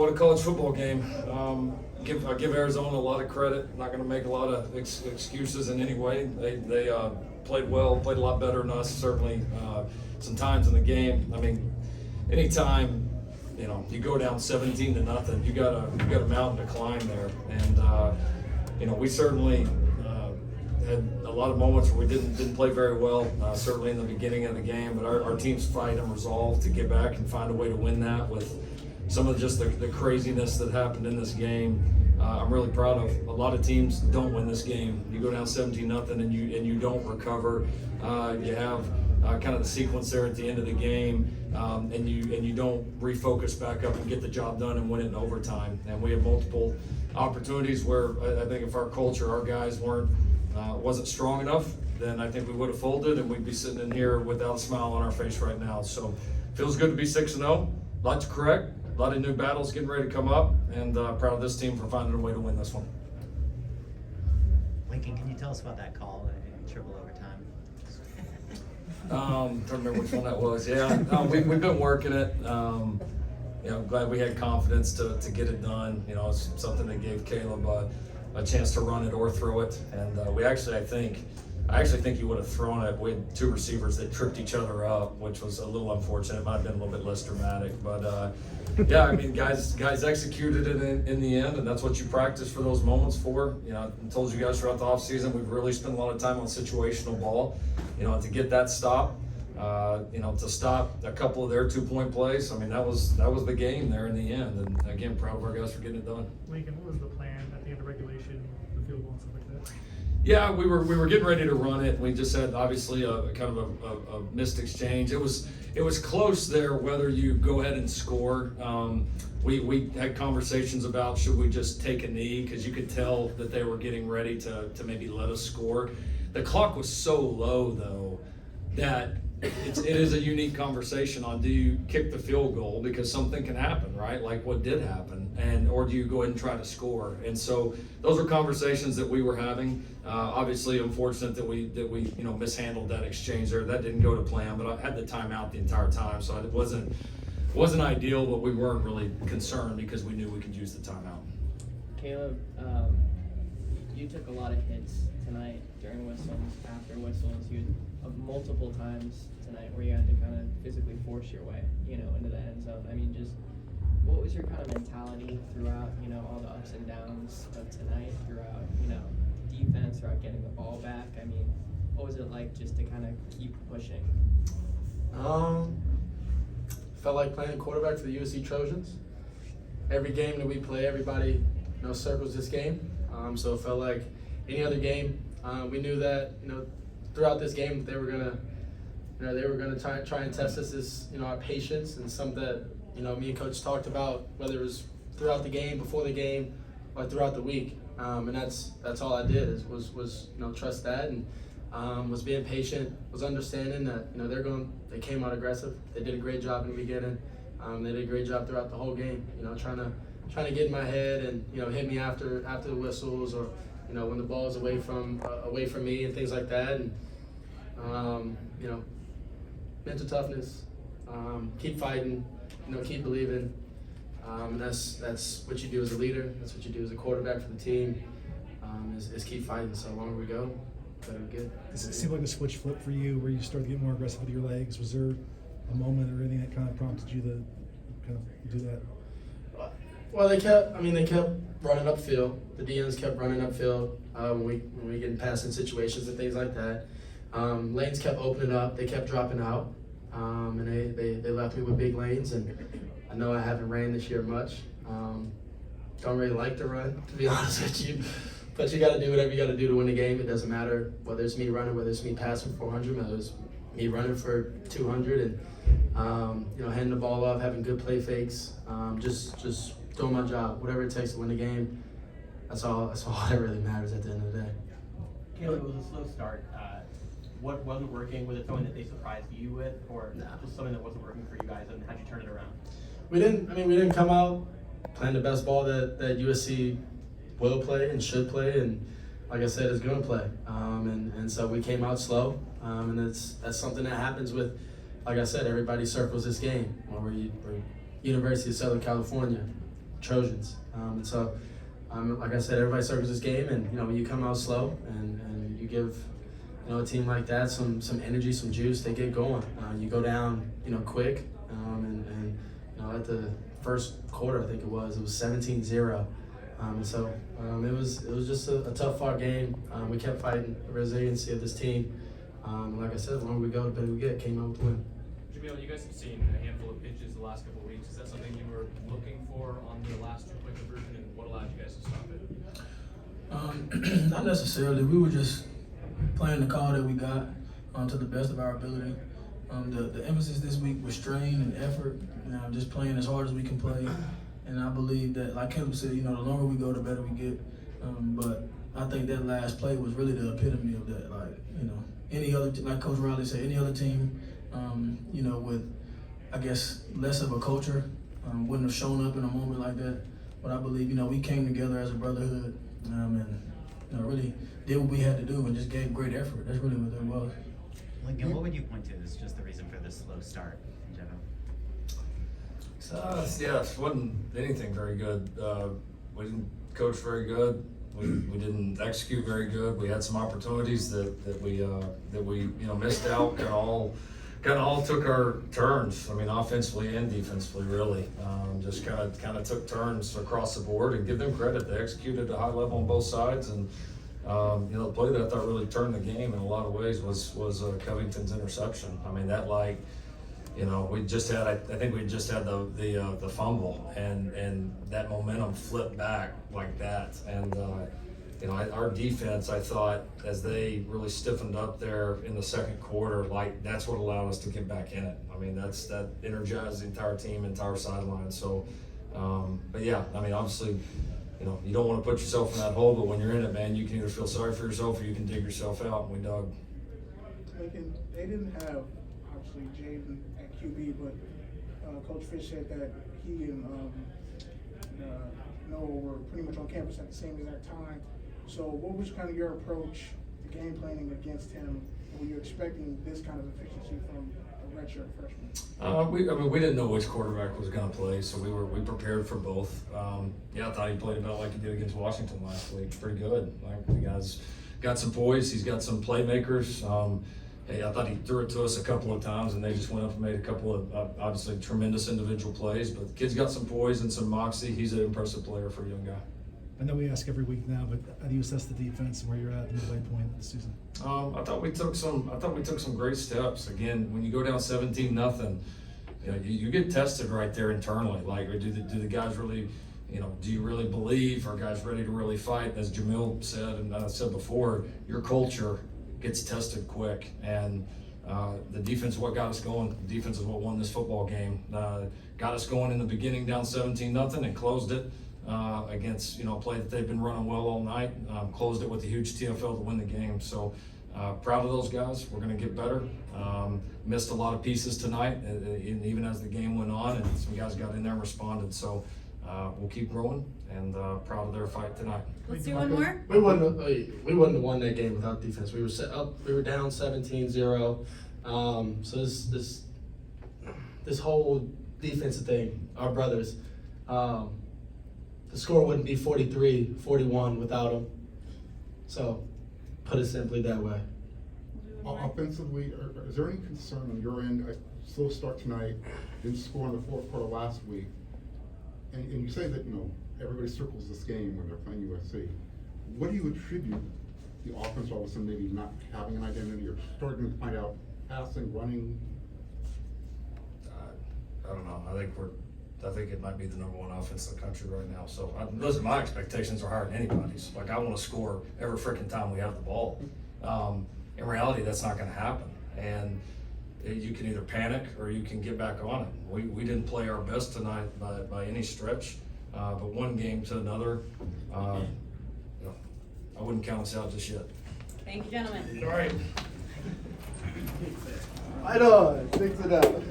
what a college football game. I give Arizona a lot of credit. Not going to make a lot of excuses in any way. They played well, played a lot better than us. Certainly, some times in the game. I mean, anytime you go down 17-0, you got a mountain to climb there. And we certainly had a lot of moments where we didn't play very well. Certainly in the beginning of the game, but our team's fight and resolve to get back and find a way to win that with some of just the craziness that happened in this game. I'm really proud of. A lot of teams don't win this game. You go down 17-0 and you don't recover. You have kind of the sequence there at the end of the game, and you don't refocus back up and get the job done and win it in overtime. And we had multiple opportunities where I think if our culture, our guys wasn't strong enough, then I think we would have folded and we'd be sitting in here without a smile on our face right now. So feels good to be 6-0. A lot to correct. A lot of new battles getting ready to come up, and proud of this team for finding a way to win this one. Lincoln, can you tell us about that call in triple overtime? Trying to remember which one that was. Yeah, we've been working it. Glad we had confidence to get it done. It's something that gave Caleb a chance to run it or throw it, and I actually think he would have thrown it. We had two receivers that tripped each other up, which was a little unfortunate. It might have been a little bit less dramatic, but yeah, I mean, guys executed it in the end, and that's what you practice for those moments for. I told you guys throughout the offseason, we've really spent a lot of time on situational ball. To get that stop, to stop a couple of their 2-point plays. I mean, that was the game there in the end, and again, proud of our guys for getting it done. Lincoln, what was the plan at the end of regulation, the field goal and stuff like that? Yeah, we were getting ready to run it. We just had obviously a kind of a missed exchange. It was close there whether you go ahead and score. We had conversations about should we just take a knee, because you could tell that they were getting ready to maybe let us score. The clock was so low though that it is a unique conversation on, do you kick the field goal because something can happen, right? Like what did happen, or do you go ahead and try to score? And so those were conversations that we were having. Obviously, unfortunate that we mishandled that exchange there. That didn't go to plan, but I had the timeout the entire time, so it wasn't ideal, but we weren't really concerned because we knew we could use the timeout. Caleb, you took a lot of hits tonight during whistles, after whistles. You multiple times tonight where you had to kind of physically force your way, into the end zone. I mean, just what was your kind of mentality throughout, all the ups and downs of tonight, throughout, defense, throughout getting the ball back? I mean, what was it like just to kind of keep pushing? Felt like playing quarterback for the USC Trojans. Every game that we play, everybody, circles this game. So it felt like any other game. We knew that, throughout this game they were gonna try and test us as our patience, and something that me and Coach talked about, whether it was throughout the game, before the game, or throughout the week. And that's all I did was trust that, and was being patient, was understanding that they came out aggressive. They did a great job in the beginning. They did a great job throughout the whole game. Trying to get in my head and hit me after the whistles, or when the ball is away from me and things like that. And mental toughness, keep fighting, keep believing. And that's what you do as a leader. That's what you do as a quarterback for the team. Is keep fighting. So longer we go, better we get. Does it seem like a switch flip for you, where you started to get more aggressive with your legs? Was there a moment or anything that kind of prompted you to kind of do that? Well, they kept running upfield. The DNs kept running upfield when we get in passing situations and things like that. Lanes kept opening up. They kept dropping out, and they left me with big lanes. And I know I haven't ran this year much. Don't really like to run, to be honest with you. But you got to do whatever you got to do to win the game. It doesn't matter whether it's me running, whether it's me passing 400, whether it's me running for 200, and handing the ball off, having good play fakes, just doing my job, whatever it takes to win the game. That's all that really matters at the end of the day. Caleb, it was a slow start. What wasn't working? Was it something that they surprised you with, or just something that wasn't working for you guys, and how'd you turn it around? We didn't come out playing the best ball that USC will play and should play, and like I said, is going to play. And so we came out slow, and that's something that happens with, like I said, everybody circles this game. We're University of Southern California. Trojans. And so, like I said, everybody circles this game, and when you come out slow and you give a team like that some energy, some juice, they get going. You go down quick, and at the first quarter, I think it was 17-0. And so it was just a tough fought game. We kept fighting the resiliency of this team. Like I said, the longer we go, the better we get. Came out with a win. Jamil, you guys have seen a handful of pitches the last couple of weeks. Is that something you were looking for on the last two-point conversion, and what allowed you guys to stop it? Not necessarily. We were just playing the call that we got to the best of our ability. The emphasis this week was strain and effort, just playing as hard as we can play. And I believe that, like Caleb said, the longer we go, the better we get. But I think that last play was really the epitome of that. Like, any other, like Coach Riley said, any other team, with, I guess, less of a culture, wouldn't have shown up in a moment like that. But I believe, we came together as a brotherhood and really did what we had to do and just gave great effort. That's really what that was. Lincoln, what would you point to as just the reason for this slow start in general? It wasn't anything very good. We didn't coach very good. We didn't execute very good. We had some opportunities that we missed out. Kind of all took our turns. I mean, offensively and defensively, really. Just kind of took turns across the board, and give them credit. They executed at a high level on both sides, and the play that I thought really turned the game in a lot of ways was Covington's interception. I mean, that we just had. I think we just had the fumble, and that momentum flipped back like that. And our defense, I thought, as they really stiffened up there in the second quarter, that's what allowed us to get back in it. I mean, that energized the entire team, entire sideline. So, but yeah, I mean, obviously, you don't want to put yourself in that hole, but when you're in it, man, you can either feel sorry for yourself or you can dig yourself out. And we dug. Lincoln, they didn't have obviously Jaden at QB, but Coach Fish said that he and Noah were pretty much on campus at the same exact time. So what was kind of your approach to game planning against him? Were you expecting this kind of efficiency from a redshirt freshman? We didn't know which quarterback was going to play, so we prepared for both. I thought he played about like he did against Washington last week. Pretty good. Like, the guy's got some poise. He's got some playmakers. I thought he threw it to us a couple of times, and they just went up and made a couple of obviously tremendous individual plays. But the kid's got some poise and some moxie. He's an impressive player for a young guy. I know we ask every week now, but how do you assess the defense and where you're at the midway point of the season? I thought we took some great steps. Again, when you go down 17-0, you get tested right there internally. Like, do the guys really, do you really believe? Are guys ready to really fight? As Jamil said, and I said before, your culture gets tested quick, and the defense is what got us going. The defense is what won this football game. Got us going in the beginning down 17-0 and closed it against a play that they've been running well all night. Closed it with a huge TFL to win the game. So proud of those guys. We're going to get better. Missed a lot of pieces tonight, and even as the game went on, and some guys got in there and responded. So we'll keep growing, and proud of their fight tonight. Let's do one more. We wouldn't have won that game without defense. We were set up. We were down 17-0. So this whole defensive thing, our brothers, the score wouldn't be 43-41 without them. So, put it simply that way. Offensively, is there any concern on your end? A slow start tonight, didn't score in the fourth quarter last week, and you say that everybody circles this game when they're playing USC. What do you attribute the offense all of a sudden maybe not having an identity, or starting to find out passing, running? I don't know. I think it might be the #1 offense in the country right now. So listen, my expectations are higher than anybody's. Like, I want to score every freaking time we have the ball. In reality, that's not going to happen. And you can either panic or you can get back on it. We didn't play our best tonight by any stretch, but one game to another, I wouldn't count us out just yet. Thank you, gentlemen. All right. Right on. 6 it up.